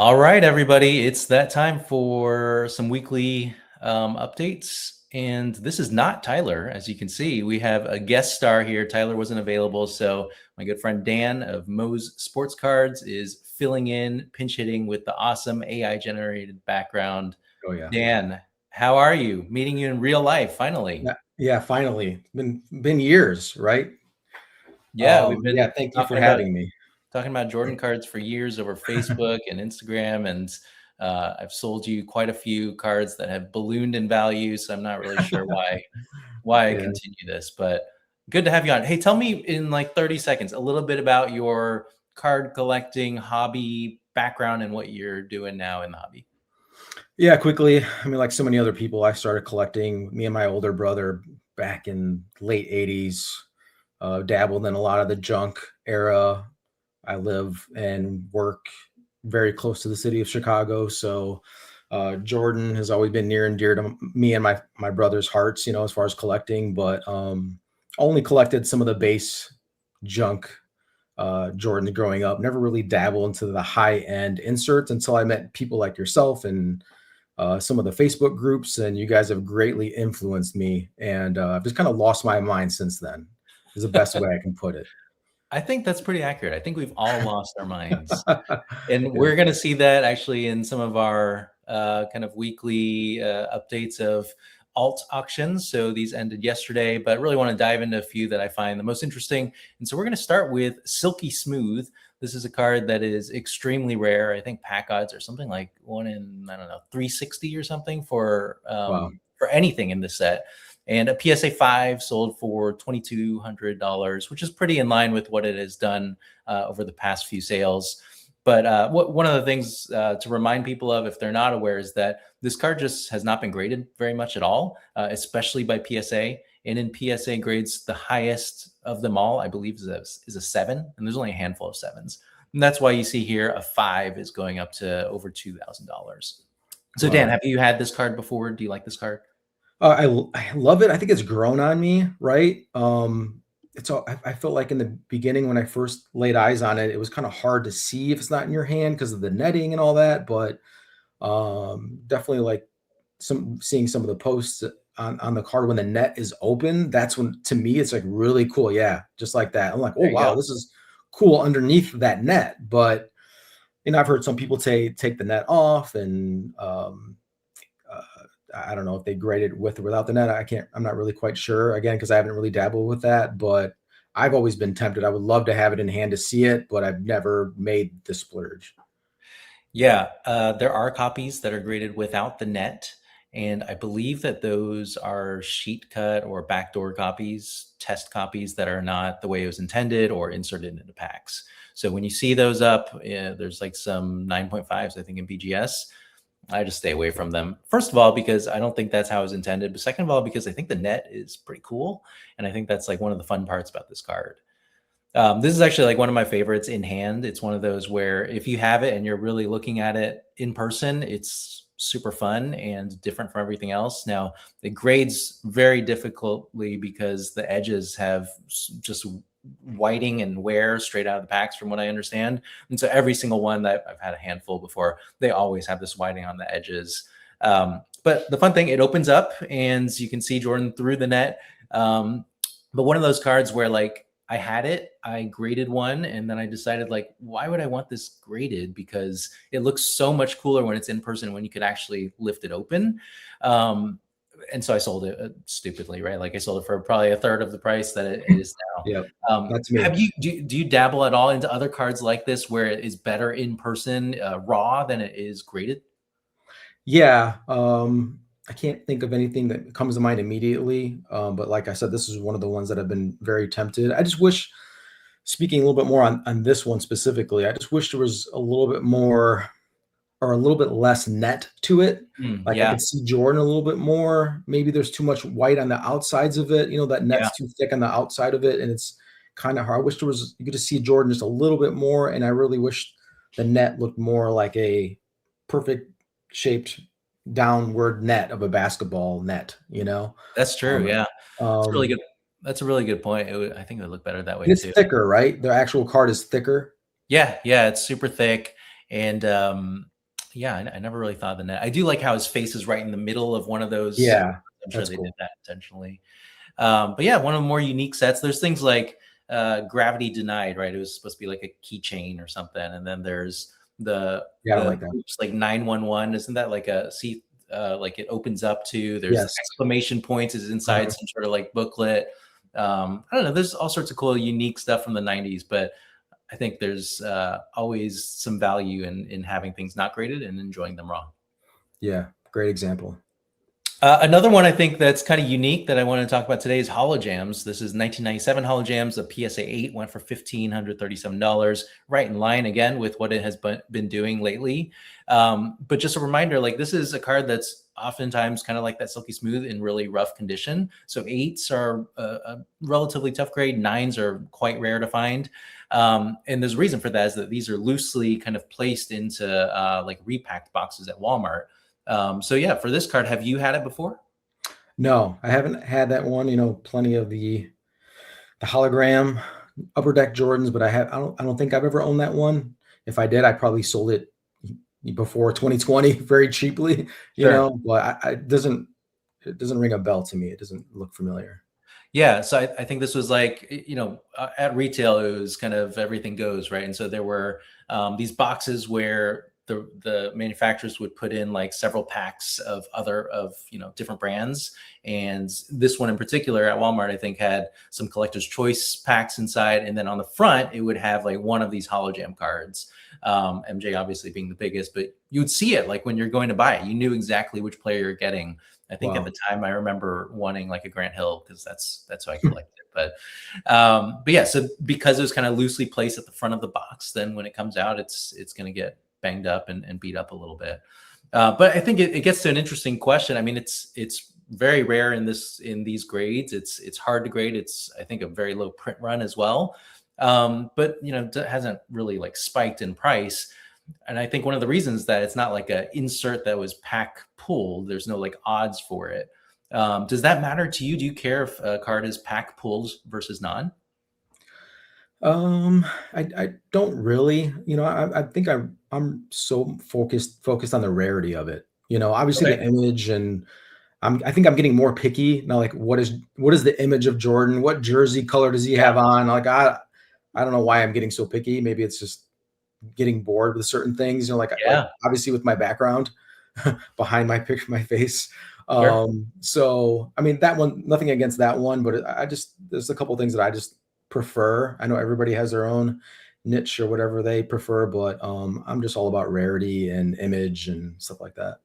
All right, everybody, it's that time for some weekly updates. And this is not Tyler. As you can see, we have a guest star here. Tyler wasn't available. So my good friend Dan of Moe's Sports Cards is filling in, pinch hitting with the awesome AI generated background. Oh yeah. Dan, how are you? Meeting you in real life, finally. Yeah, finally. Been years, right? Yeah, we've been Yeah, thank you for talking about having me. Jordan cards for years over Facebook and Instagram, and I've sold you quite a few cards that have ballooned in value. So I'm not really sure why I Yeah. continue this, but good to have you on. Hey, tell me in like 30 seconds a little bit about your card collecting hobby background and what you're doing now in the hobby. Yeah, quickly. I mean, like so many other people, I started collecting, me and my older brother back in late 80s, dabbled in a lot of the junk era. I live and work very close to the city of Chicago. So Jordan has always been near and dear to me and my brother's hearts, as far as collecting, but only collected some of the base junk Jordan growing up. Never really dabbled into the high end inserts until I met people like yourself and some of the Facebook groups, and you guys have greatly influenced me. And I've just kind of lost my mind since then. Is the best way I can put it. I think that's pretty accurate. I think we've all lost our minds. And Yeah. we're going to see that actually in some of our kind of weekly updates of alt auctions. So these ended yesterday, but really want to dive into a few that I find the most interesting. And so we're going to start with Silky Smooth. This is a card that is extremely rare. I think pack odds are something like 1 in, I don't know, 360 or something for Wow. anything in this set. And a PSA 5 sold for $2,200, which is pretty in line with what it has done over the past few sales. But one of the things to remind people of, if they're not aware, is that this card just has not been graded very much at all, especially by PSA. And in PSA grades, the highest of them all, I believe, is a 7. And there's only a handful of 7s. And that's why you see here a 5 is going up to over $2,000. So, Dan, Wow. have you had this card before? Do you like this card? I love it. I think it's grown on me, right? It's all, I felt like in the beginning when I first laid eyes on it, it was kind of hard to see if it's not in your hand because of the netting and all that. But definitely like seeing some of the posts on the card when the net is open. That's when, to me, it's like really cool. Yeah, just like that. I'm like, oh There you go. wow, this is cool underneath that net. But I've heard some people take the net off and uh, I don't know if they grade it with or without the net. I'm not really quite sure, again, because I haven't really dabbled with that, but I've always been tempted. I would love to have it in hand to see it, but I've never made the splurge. Yeah, there are copies that are graded without the net, and I believe that those are sheet cut or backdoor copies, test copies that are not the way it was intended or inserted into packs. So when you see those up, there's like some 9.5s, I think, in BGS. I just stay away from them. First of all, because I don't think that's how it was intended. But second of all, because I think the net is pretty cool. And I think that's like one of the fun parts about this card. This is actually like one of my favorites in hand. It's one of those where if you have it and you're really looking at it in person, it's super fun and different from everything else. Now, it grades very difficultly because the edges have just whiting and wear straight out of the packs, from what I understand. And so every single one that I've had a handful before, they always have this whiting on the edges. But the fun thing, it opens up and you can see Jordan through the net. But one of those cards where like I had it, I graded one, and then I decided like, why would I want this graded? Because it looks so much cooler when it's in person, when you could actually lift it open. And so I sold it stupidly, right? Like I sold it for probably a third of the price that it is now. Yeah, that's me. Have you do you dabble at all into other cards like this where it is better in person, raw, than it is graded? Yeah, I can't think of anything that comes to mind immediately. But like I said, this is one of the ones that have been very tempted. I just wish, speaking a little bit more on this one specifically, I just wish there was a little bit more or a little bit less net to it. Like I Yeah, could see Jordan a little bit more. Maybe there's too much white on the outsides of it. That yeah. net's too thick on the outside of it, and it's kind of hard. I wish there was, you could just see Jordan just a little bit more, and I really wish the net looked more like a perfect shaped downward net of a basketball net. That's true. Um, Yeah, it's really um, good. That's a really good point. I think it would look better that way and it's too. thicker, right? The actual card is thicker. Yeah, yeah, it's super thick, and Yeah, I never really thought of the net. I do like how his face is right in the middle of one of those. Yeah, I'm sure that's they did cool. that intentionally. But yeah, one of the more unique sets. There's things like Gravity Denied, right? It was supposed to be like a keychain or something, and then there's Yeah, I don't the like that. oops, like 911. Isn't that like a see? Like it opens up to there's Yes. exclamation points is inside Uh-huh. some sort of like booklet. I don't know. There's all sorts of cool, unique stuff from the '90s, but I think there's always some value in having things not graded and enjoying them raw. Yeah, great example. Another one I think that's kind of unique that I want to talk about today is Holo Jams. This is 1997 Holo Jams. The PSA 8 went for $1,537, right in line again with what it has been doing lately. But just a reminder, like this is a card that's oftentimes kind of like that Silky Smooth in really rough condition. So 8s are a relatively tough grade. 9s are quite rare to find. And there's a reason for that is that these are loosely kind of placed into like repacked boxes at Walmart. So yeah, for this card, have you had it before? No, I haven't had that one. Plenty of the hologram upper deck Jordans, but I don't think I've ever owned that one. If I did, I probably sold it before 2020 very cheaply, Sure. but it doesn't ring a bell to me. It doesn't look familiar. Yeah, so I think this was like, at retail, it was kind of everything goes, right? And so there were these boxes where the manufacturers would put in like several packs of different brands. And this one in particular at Walmart, I think, had some collector's choice packs inside. And then on the front, it would have like one of these hologram cards. MJ obviously being the biggest, but you would see it like when you're going to buy it. You knew exactly which player you're getting. I think at Wow. the time I remember wanting like a Grant Hill because that's who I collected. But yeah, so because it was kind of loosely placed at the front of the box, then when it comes out, it's going to get banged up and beat up a little bit. But I think it gets to an interesting question. I mean, it's very rare in these grades. It's hard to grade. It's I think a very low print run as well. But it hasn't really like spiked in price. And I think one of the reasons that it's not like a insert that was pack pulled, there's no like odds for it. Does that matter to you? Do you care if a card is pack pulled versus non? I don't really, I think I'm so focused on the rarity of it. Obviously Okay. the image, and I think I'm getting more picky now. Like, what is the image of Jordan? What jersey color does he Yeah. have on? Like, I don't know why I'm getting so picky. Maybe it's just getting bored with certain things. Like Yeah. obviously with my background behind my face. Sure. So I mean that one, nothing against that one, but I just there's a couple things that I just prefer. I know everybody has their own niche or whatever they prefer, but I'm just all about rarity and image and stuff like that.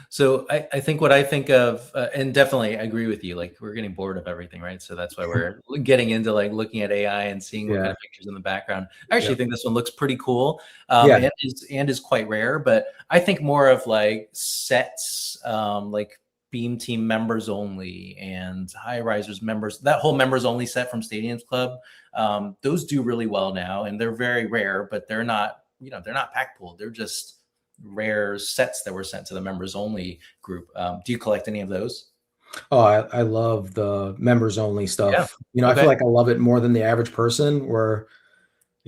So I think what I think of, and definitely I agree with you. Like we're getting bored of everything, right? So that's why we're getting into like looking at AI and seeing what kind Yeah. of pictures in the background. I actually Yep. think this one looks pretty cool, Yeah. and is quite rare. But I think more of like sets, like Beam Team members only and High Risers members. That whole members only set from Stadiums Club, those do really well now, and they're very rare. But they're not pack pulled. They're just rare sets that were sent to the members only group. Do you collect any of those? Oh, I love the members only Yeah. stuff. I feel Okay. like I love it more than the average person, where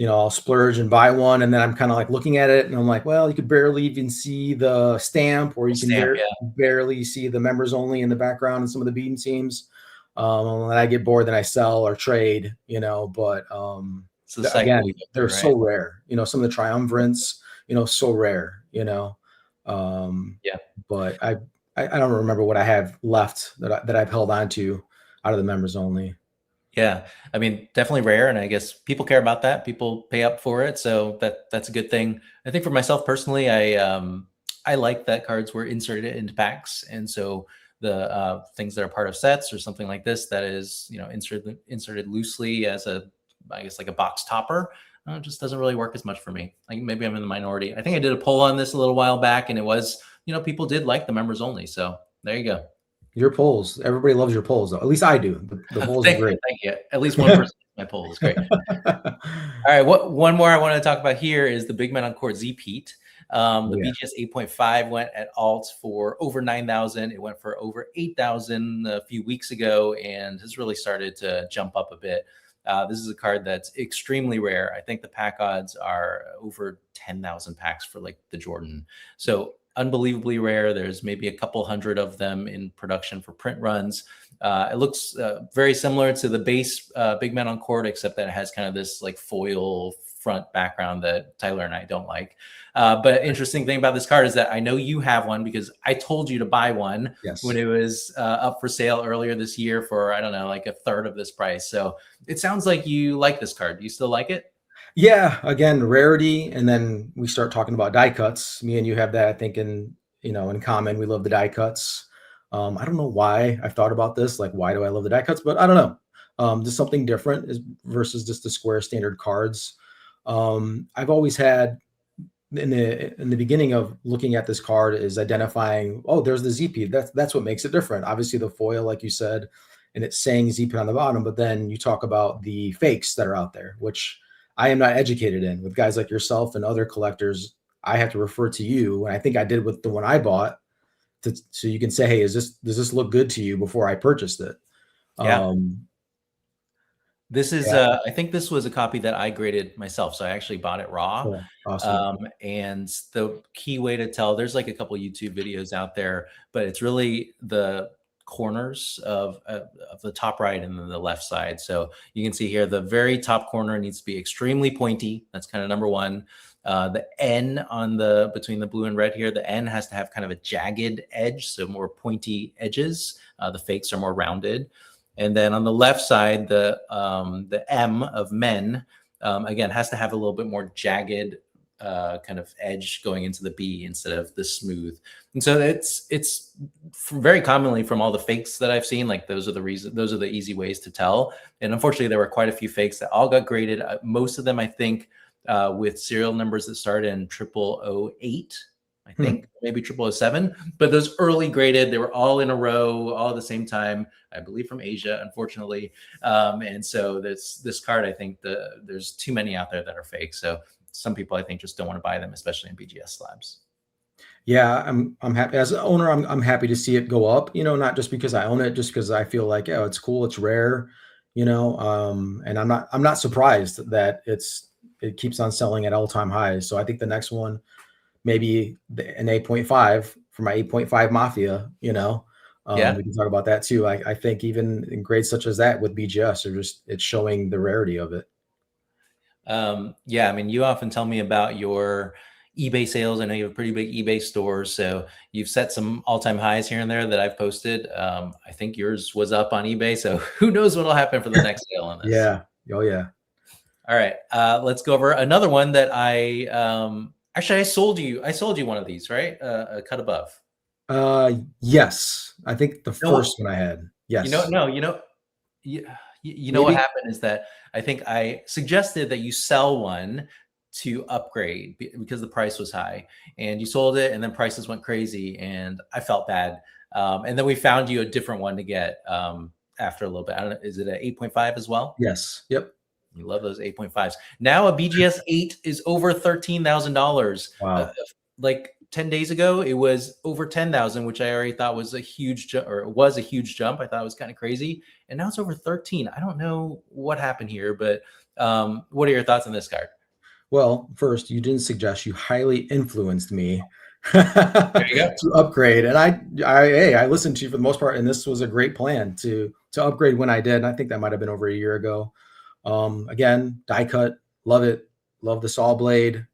I'll splurge and buy one, and then I'm kind of like looking at it, and I'm like, well, you could barely even see the stamp, or you can Stamp. Yeah. barely see the members only in the background and some of the beating teams. And I get bored, then I sell or trade, But It's the cycle we again, go they're through, right? so rare. Some of the triumvirates, so rare. Um, Yeah. but I don't remember what I have left that I've held on to out of the members only. Yeah. I mean, definitely rare. And I guess people care about that. People pay up for it. So that's a good thing. I think for myself personally, I like that cards were inserted into packs. And so the things that are part of sets or something like this that is, inserted loosely as I guess like a box topper, it just doesn't really work as much for me. Like maybe I'm in the minority. I think I did a poll on this a little while back and it was, people did like the members only. So there you go. Your polls, everybody loves your polls, though. At least I do. The polls are Thank you, great. thank you. At least one person my poll is great. All right, one more I want to talk about here is the big man on court Z-Peat. The Yeah. BGS 8.5 went at alt for over 9,000. It went for over 8,000 a few weeks ago and has really started to jump up a bit. This is a card that's extremely rare. I think the pack odds are over 10,000 packs for like the Jordan. So unbelievably rare. There's maybe a couple hundred of them in production for print runs. It looks very similar to the base Big Man on Court, except that it has kind of this like foil front background that Tyler and I don't like. But interesting thing about this card is that I know you have one because I told you to buy one when Yes. it was up for sale earlier this year for, I don't know, like a third of this price. So it sounds like you like this card. Do you still like it? Yeah, again, rarity, and then we start talking about die cuts. Me and you have that, I think, in common. We love the die cuts. I don't know why I've thought about this. Like, why do I love the die cuts? But I don't know. Just something different is versus just the square standard cards. I've always had in the beginning of looking at this card is identifying, oh, there's the Z-Peat. That's what makes it different. Obviously, the foil, like you said, and it's saying Z-Peat on the bottom. But then you talk about the fakes that are out there, which I am not educated in. With guys like yourself and other collectors, I have to refer to you, and I think I did with the one I bought, so you can say, hey, does this look good to you before I purchased it? Yeah. Um, This is, yeah, I think this was a copy that I graded myself. So I actually bought it raw. cool, awesome. And the key way to tell, there's like a couple YouTube videos out there, but it's really the corners of the top right and then the left side. So you can see here, the very top corner needs to be extremely pointy. That's kind of number one. The N on the between the blue and red here, the N has to have kind of a jagged edge, so more pointy edges. The fakes are more rounded. And then on the left side, the M of men, again, has to have a little bit more jagged kind of edge going into the B instead of the smooth. And so it's very commonly from all the fakes that I've seen, like those are the easy ways to tell. And unfortunately, there were quite a few fakes that all got graded. Most of them, I think, with serial numbers that start in 0008. I think maybe 0007, but those early graded, they were all in a row, all at the same time, I believe from Asia, unfortunately. And so this card, I think there's too many out there that are fake. So some people, I think, just don't want to buy them, especially in BGS slabs. Yeah, I'm happy as an owner. I'm happy to see it go up. Not just because I own it, just because I feel like, it's cool, it's rare. And I'm not surprised that it keeps on selling at all-time highs. So I think the next one, maybe an 8.5 for my 8.5 Mafia. Yeah. We can talk about that too. I think even in grades such as that with BGS, it's showing the rarity of it. Yeah, I mean, you often tell me about your eBay sales. I know you have a pretty big eBay store, so you've set some all-time highs here and there that I've posted. I think yours was up on eBay, so who knows what'll happen for the next sale on this. Yeah. Oh yeah. All right, let's go over another one that actually I sold you one of these, right? A cut above. Yes. I think the No, first one I had. Yes. no, you know what Maybe. happened is that I think I suggested that you sell one to upgrade because the price was high, and you sold it, and then prices went crazy, and I felt bad. And then we found you a different one to get after a little bit. I don't know, is it an 8.5 as well? Yes. Yep. You love those 8.5s. Now a BGS 8 is over $13,000. Wow. Like 10 days ago, it was over 10,000, which I already thought was a huge jump, or it was a huge jump. I thought it was kind of crazy. And now it's over 13. I don't know what happened here, but what are your thoughts on this card? Well, first, you didn't suggest, you highly influenced me There you go. to upgrade. And I listened to you for the most part, and this was a great plan to upgrade when I did. And I think that might have been over a year ago. Again, die cut, love it. Love the saw blade,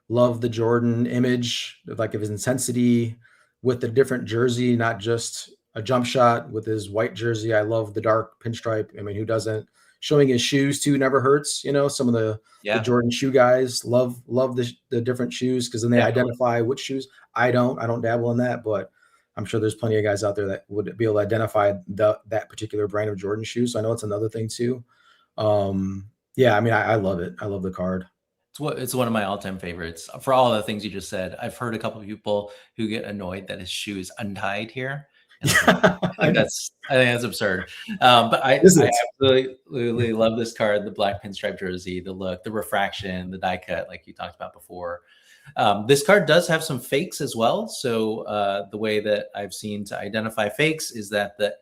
love the Jordan image, like of his intensity with the different jersey, not just a jump shot with his white jersey. I love the dark pinstripe. I mean, who doesn't? Showing his shoes too never hurts. Some of the Jordan shoe guys love the different shoes because then they Definitely. identify which shoes. I don't dabble in that, but I'm sure there's plenty of guys out there that would be able to identify that particular brand of Jordan shoes. So I know it's another thing too. Yeah, I mean, I love it. I love the card. It's one of my all-time favorites. For all the things you just said, I've heard a couple of people who get annoyed that his shoe is untied here. And I think that's absurd. But I absolutely love this card, the black pinstripe jersey, the look, the refraction, the die cut, like you talked about before. This card does have some fakes as well. So the way that I've seen to identify fakes is that the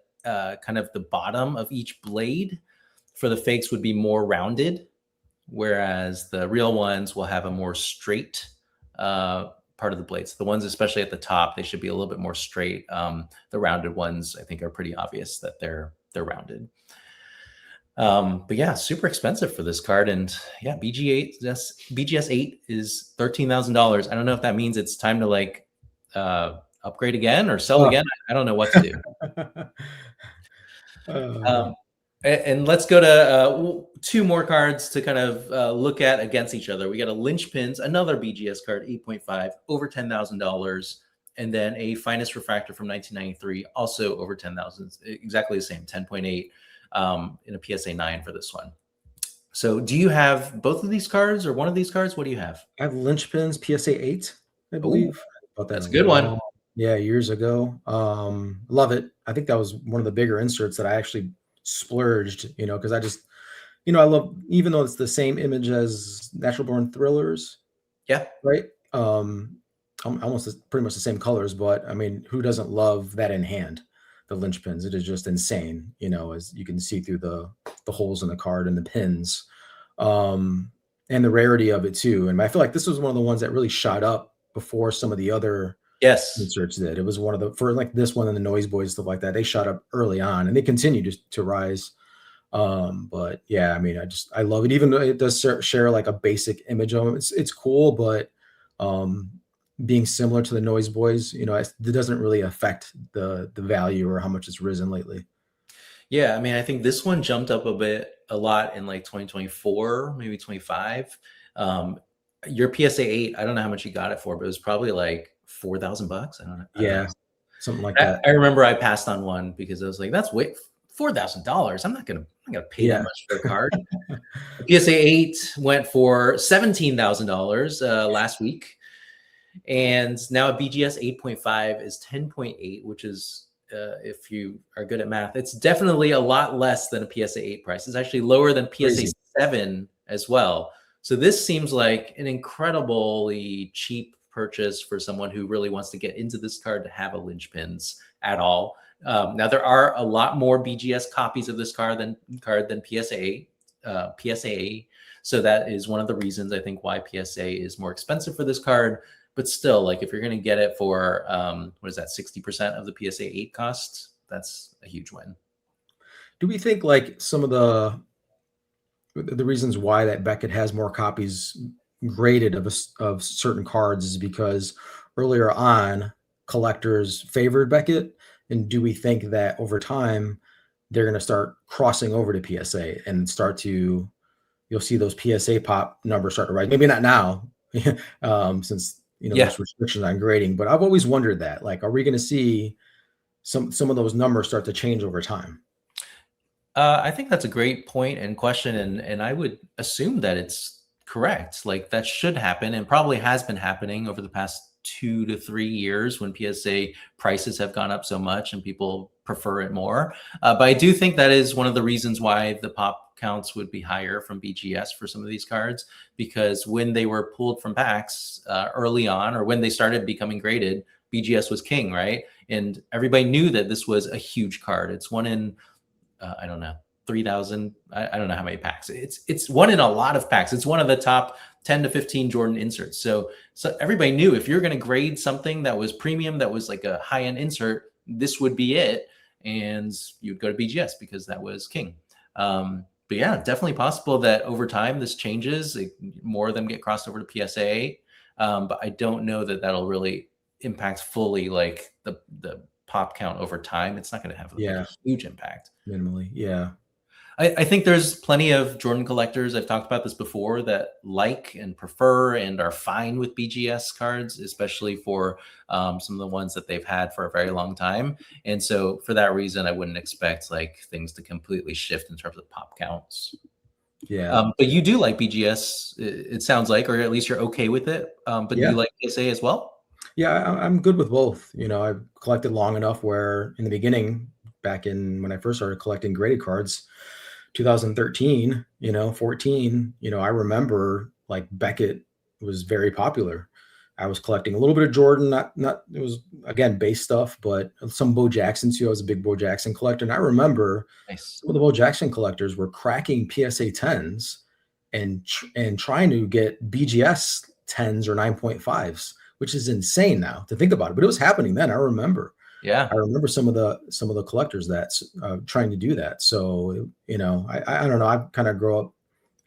kind of the bottom of each blade for the fakes would be more rounded, whereas the real ones will have a more straight part of the blades. The ones, especially at the top, they should be a little bit more straight. The rounded ones, I think, are pretty obvious that they're rounded. But yeah, super expensive for this card, and yeah, BGS 8 is $13,000. I don't know if that means it's time to like upgrade again or sell again. I don't know what to do. And let's go to two more cards to kind of look at against each other. We got a Lynch Pins, another BGS card, 8.5, over $10,000, and then a Finest Refractor from 1993, also over 10,000, exactly the same, 10.8, in a PSA 9 for this one. So do you have both of these cards or one of these cards? What do you have? I have Lynch Pins PSA 8, I believe. That's a good one. Yeah, years ago. Love it. I think that was one of the bigger inserts that I actually splurged, because I just, I love, even though it's the same image as Natural Born Thrillers. Yeah. Right. Almost pretty much the same colors, but I mean, who doesn't love that in hand? The Lynch Pins. It is just insane, as you can see through the holes in the card and the pins, and the rarity of it too. And I feel like this was one of the ones that really shot up before some of the other inserts did. It was one of the, for like this one and the Noise Boys, stuff like that, they shot up early on and they continue to rise. But yeah, I mean, I love it, even though it does share like a basic image of them. It's cool, but being similar to the Noise Boys, it doesn't really affect the value or how much it's risen lately. Yeah, I mean, I think this one jumped up a lot in like 2024, maybe 25. Your PSA 8, I don't know how much you got it for, but it was probably like $4,000. I don't know. Yeah, something like that. I remember I passed on one because I was like, that's way $4,000. I'm not gonna pay that much for a card. PSA 8 went for $17,000 last week, and now a BGS 8.5 is 10.8, which is, if you are good at math, it's definitely a lot less than a PSA 8 price. It's actually lower than PSA 7 as well. So this seems like an incredibly cheap purchase for someone who really wants to get into this card to have a Lynch Pins at all. Now there are a lot more BGS copies of this card than PSA. So that is one of the reasons I think why PSA is more expensive for this card. But still, like if you're going to get it for what is that, 60% of the PSA 8 cost, that's a huge win. Do we think like some of the reasons why that Beckett has more copies graded of certain cards is because earlier on collectors favored Beckett? And do we think that over time they're going to start crossing over to PSA and you'll see those PSA pop numbers start to rise? Maybe not now, since there's restrictions on grading, but I've always wondered that, like, are we going to see some of those numbers start to change over time? I think that's a great point and question, and I would assume that it's correct. Like that should happen and probably has been happening over the past 2 to 3 years when PSA prices have gone up so much and people prefer it more. But I do think that is one of the reasons why the pop counts would be higher from BGS for some of these cards, because when they were pulled from packs early on, or when they started becoming graded, BGS was king, right? And everybody knew that this was a huge card. It's one in, I don't know, 3,000. I don't know how many packs. It's one in a lot of packs. It's one of the top 10 to 15 Jordan inserts. So everybody knew if you're going to grade something that was premium, that was like a high-end insert, this would be it. And you'd go to BGS because that was king. But yeah, definitely possible that over time this changes. More of them get crossed over to PSA. But I don't know that that'll really impact fully like the pop count over time. It's not going to have a huge impact. Minimally, yeah. I think there's plenty of Jordan collectors, I've talked about this before, that like and prefer and are fine with BGS cards, especially for some of the ones that they've had for a very long time. And so for that reason, I wouldn't expect like things to completely shift in terms of pop counts. Yeah. But you do like BGS, it sounds like, or at least you're okay with it. But do you like PSA as well? Yeah, I'm good with both. I've collected long enough where in the beginning, back in when I first started collecting graded cards, 2013, 14, I remember like Beckett was very popular. I was collecting a little bit of Jordan, not it was again base stuff, but some Bo Jackson too. I was a big Bo Jackson collector, and I remember Nice. some of the Bo Jackson collectors were cracking PSA 10s and trying to get BGS 10s or 9.5s, which is insane now to think about it. But it was happening then. I remember. Yeah. I remember some of the collectors that trying to do that. So I don't know. I kind of growing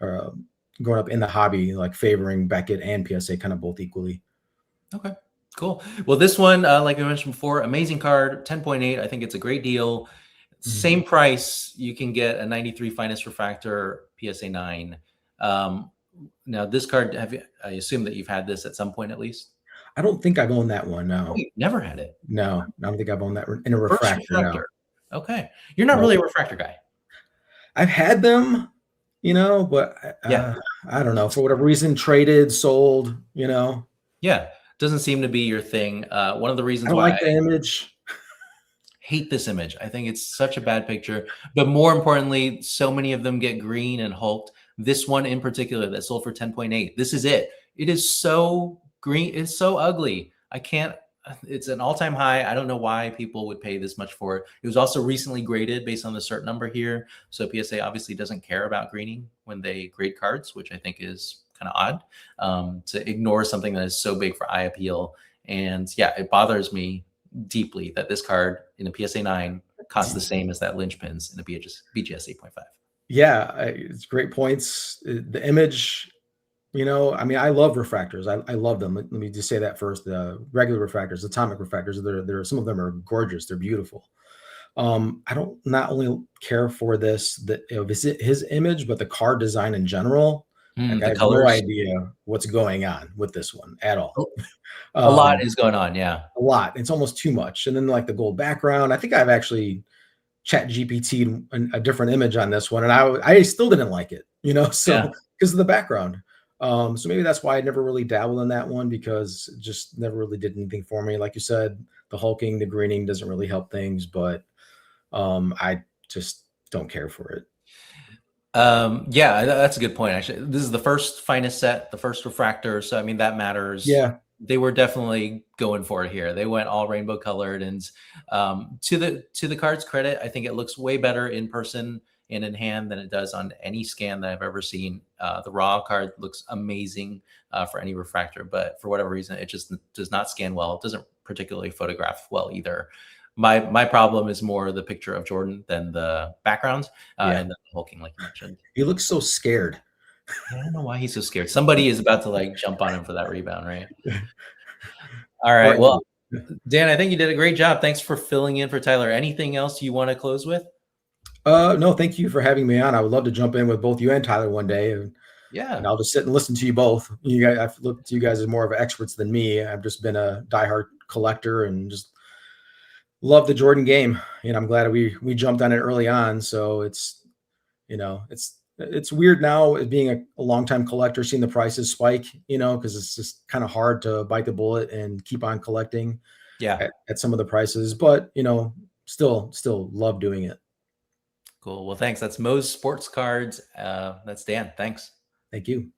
up in the hobby, like favoring Beckett and PSA kind of both equally. Okay, cool. Well, this one, like I mentioned before, amazing card, 10.8. I think it's a great deal. Mhm. Same price, you can get a 93 finest refractor PSA 9. Now, this card, I assume that you've had this at some point at least? I don't think I've owned that one. Oh, No, you've never had it. no, I don't think I've owned that in a First refractor. No, refractor. Okay. You're not no, really a refractor guy. I've had them, but Yeah. I don't know, for whatever reason, traded, sold. Yeah. Doesn't seem to be your thing. One of the I reasons don't why like the image. hate this image. I think it's such a bad picture. But more importantly, so many of them get green and hulked. This one in particular that sold for 10.8. This is it. It is so green. It's so ugly. I can't. It's an all-time high. I don't know why people would pay this much for it. It was also recently graded based on the cert number here. So PSA obviously doesn't care about greening when they grade cards, which I think is kind of odd, to ignore something that is so big for eye appeal. And yeah, it bothers me deeply that this card in a PSA 9 costs the same as that Lynch Pins in a BGS 8.5. Yeah, it's great points. The image, I mean, I love refractors. I love them. Let me just say that first. The regular refractors, atomic refractors, they're some of them are gorgeous. They're beautiful. I don't not only care for his image, but the card design in general. Like I The have no colors, idea what's going on with this one at all. a lot Um, is going on. Yeah. a lot. It's almost too much. And then like the gold background. I think I've actually chat GPT a different image on this one, and I still didn't like it, Yeah. so because of the background. So maybe that's why I never really dabbled in that one, because it just never really did anything for me. Like you said, the hulking, the greening doesn't really help things, but I just don't care for it. Yeah, that's a good point. Actually, this is the first finest set, the first refractor. So, I mean, that matters. Yeah, They were definitely going for it here. They went all rainbow colored, and to the card's credit, I think it looks way better in person and in hand than it does on any scan that I've ever seen. The raw card looks amazing for any refractor, but for whatever reason, it just does not scan well. It doesn't particularly photograph well either. My problem is more the picture of Jordan than the background yeah. and the hulking, like you mentioned. He looks so scared. I don't know why he's so scared. Somebody is about to like jump on him for that rebound, right? All right. Right. Well, Dan, I think you did a great job. Thanks for filling in for Tyler. Anything else you want to close with? No, thank you for having me on. I would love to jump in with both you and Tyler one day, and Yeah. I'll just sit and listen to you both. You guys, I've looked to you guys as more of experts than me. I've just been a diehard collector and just love the Jordan game, and I'm glad we jumped on it early on. So it's weird now as being a longtime collector, seeing the prices spike, because it's just kind of hard to bite the bullet and keep on collecting Yeah. at some of the prices. But still love doing it. Cool. Well, thanks. That's Moe's Sports Cards. That's Dan. Thanks. Thank you.